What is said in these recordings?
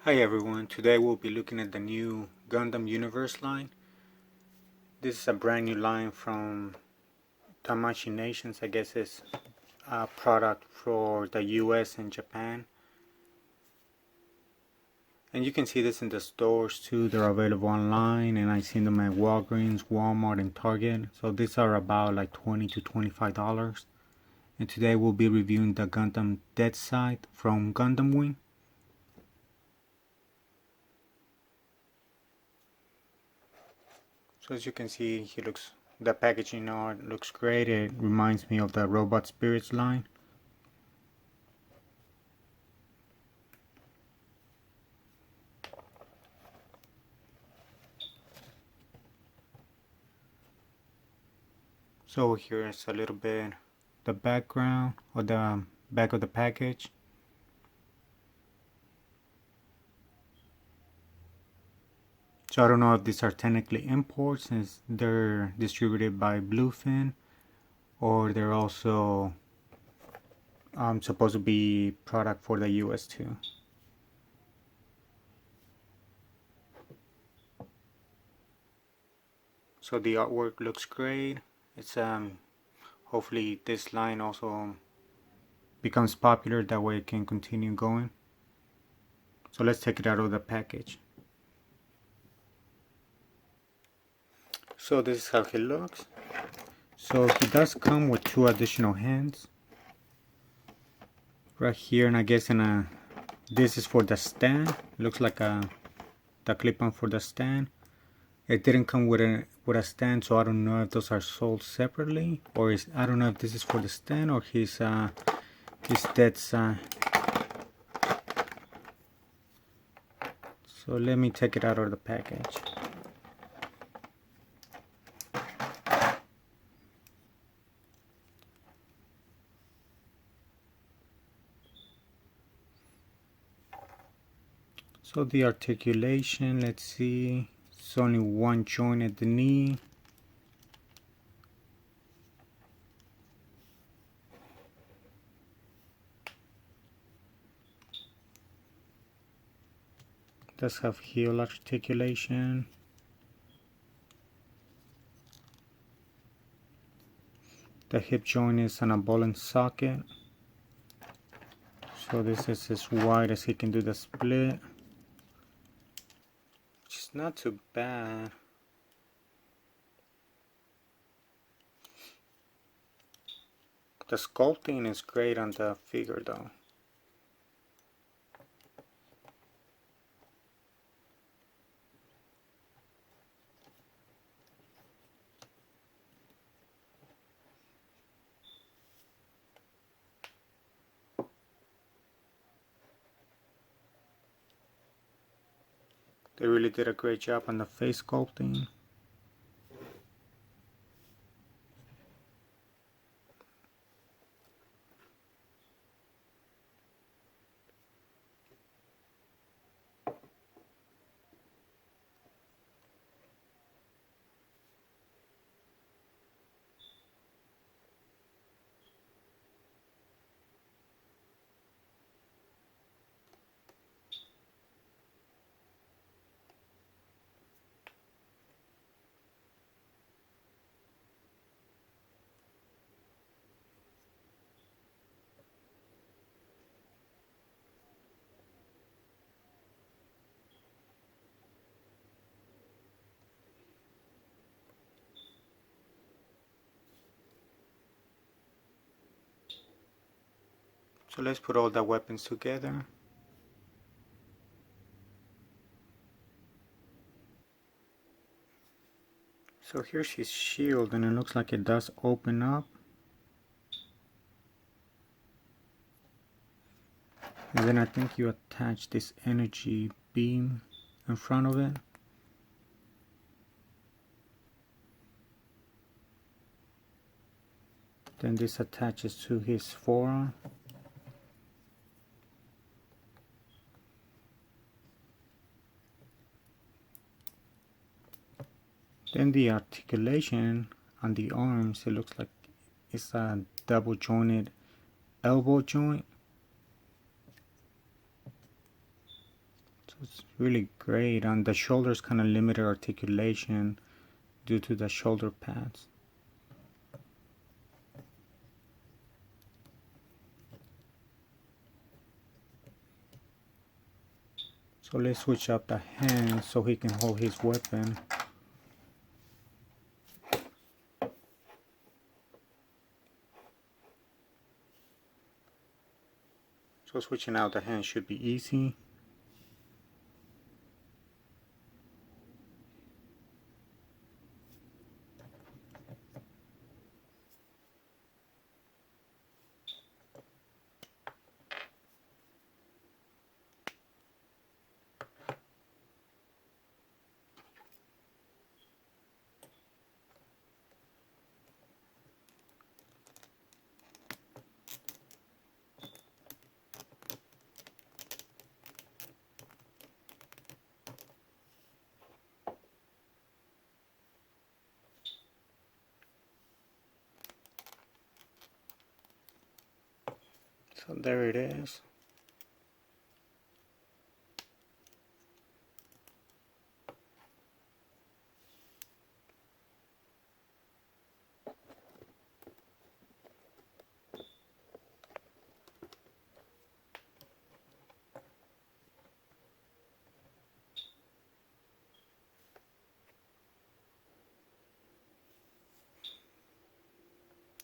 Hi everyone, today we'll be looking at the new Gundam Universe line. This is a brand new line from Tamashi Nations. I guess it's a product for the US and Japan. And you can see this in the stores too. They're available online and I've seen them at Walgreens, Walmart, and Target. So these are about like $20 to $25. And today we'll be reviewing the Gundam DeathScythe from Gundam Wing. So as you can see, the packaging art looks great. It reminds me of the Robot Spirits line. So here's a little bit the background or the back of the package. So I don't know if these are technically imports since they're distributed by Bluefin, or they're also supposed to be product for the US too. So the artwork looks great. It's hopefully this line also becomes popular, that way it can continue going. So let's take it out of the package. So this is how he looks. So he does come with two additional hands right here, and I guess this is for the stand. Looks like the clip-on for the stand. It didn't come with a stand, so I don't know if those are sold separately, or I don't know if this is for the stand or his DeathScythe. So let me take it out of the package. So the articulation, let's see, it's only one joint at the knee. Does have heel articulation. The hip joint is on a ball and socket. So this is as wide as he can do the split. Which is not too bad. The sculpting is great on the figure though. They really did a great job on the face sculpting. So let's put all the weapons together. So here's his shield, and it looks like it does open up. And then I think you attach this energy beam in front of it. Then this attaches to his forearm. Then the articulation on the arms, it looks like it's a double jointed elbow joint. So It's really great. On the shoulders, kind of limited articulation due to the shoulder pads. So let's switch up the hand so he can hold his weapon. So switching out the hand should be easy. So there it is.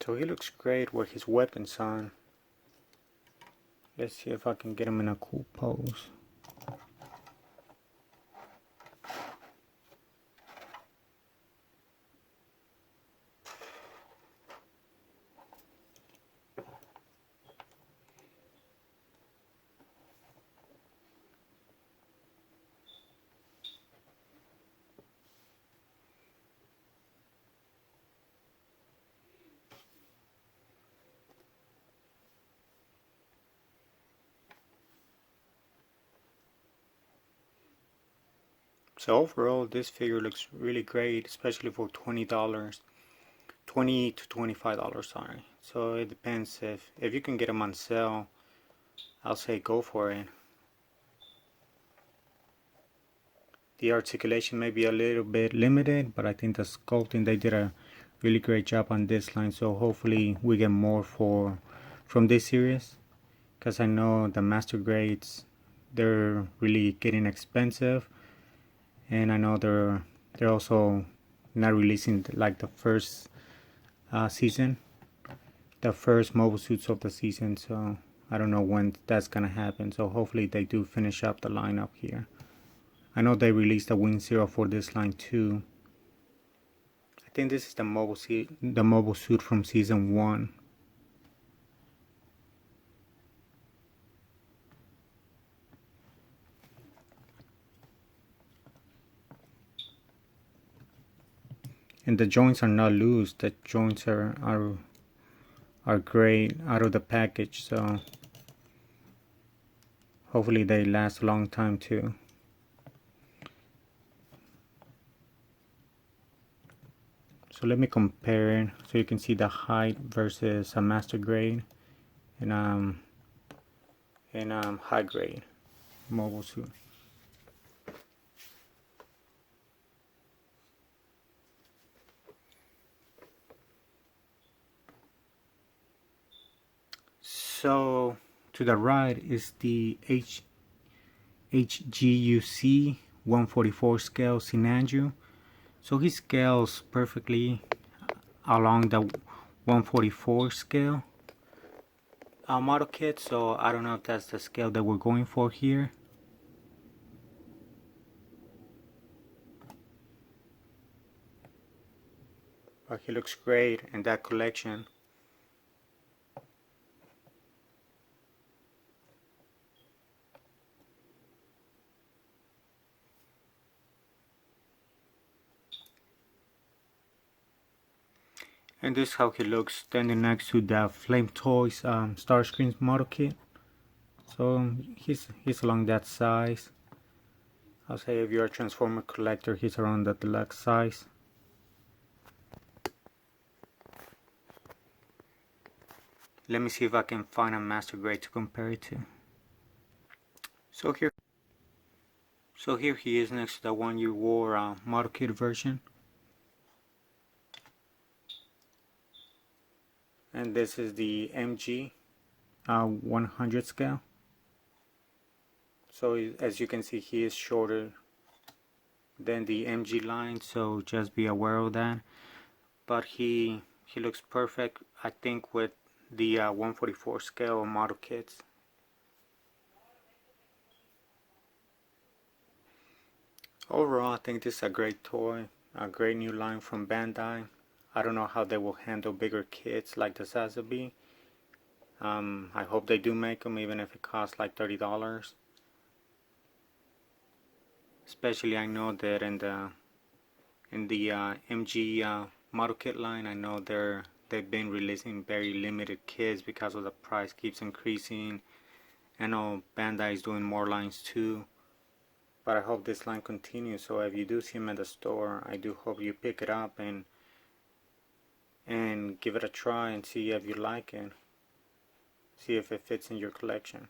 So he looks great with his weapons on. Let's see if I can get him in a cool pose. So overall, this figure looks really great, especially for $20, $20 to $25. Sorry. So it depends if you can get them on sale. I'll say go for it. The articulation may be a little bit limited, but I think the sculpting, they did a really great job on this line. So hopefully we get more from this series, because I know the master grades, they're really getting expensive, and I know they're also not releasing like the first season, the first mobile suits of the season. So I don't know when that's gonna happen. So hopefully they do finish up the lineup here. I know they released a Wing Zero for this line too. I think this is the mobile suit from season 1. And the joints are not loose. The joints are great out of the package. So hopefully they last a long time too. So let me compare it so you can see the height versus a master grade and high grade mobile suit. So to the right is the HGUC 144 scale Sinanju. So he scales perfectly along the 144 scale model kit. So I don't know if that's the scale that we're going for here. But he looks great in that collection. And this is how he looks standing next to the Flame Toys Starscream model kit. So he's along that size. I'll say if you're a Transformer collector, he's around the deluxe size. Let me see if I can find a master grade to compare it to. So So here he is next to the one you wore model kit version. And this is the MG 100 scale. So as you can see, he is shorter than the MG line, so just be aware of that. But he looks perfect, I think, with the 144 scale model kits. Overall, I think this is a great toy, a great new line from Bandai. I don't know how they will handle bigger kits like the DeathScythe. I hope they do make them, even if it costs like $30. Especially, I know that in the MG model kit line, I know they've been releasing very limited kits because of the price keeps increasing. I know Bandai is doing more lines too, but I hope this line continues. So if you do see them at the store, I do hope you pick it up and give it a try and see if you like it. See if it fits in your collection.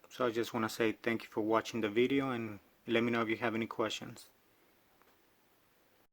So I just want to say thank you for watching the video, and let me know if you have any questions.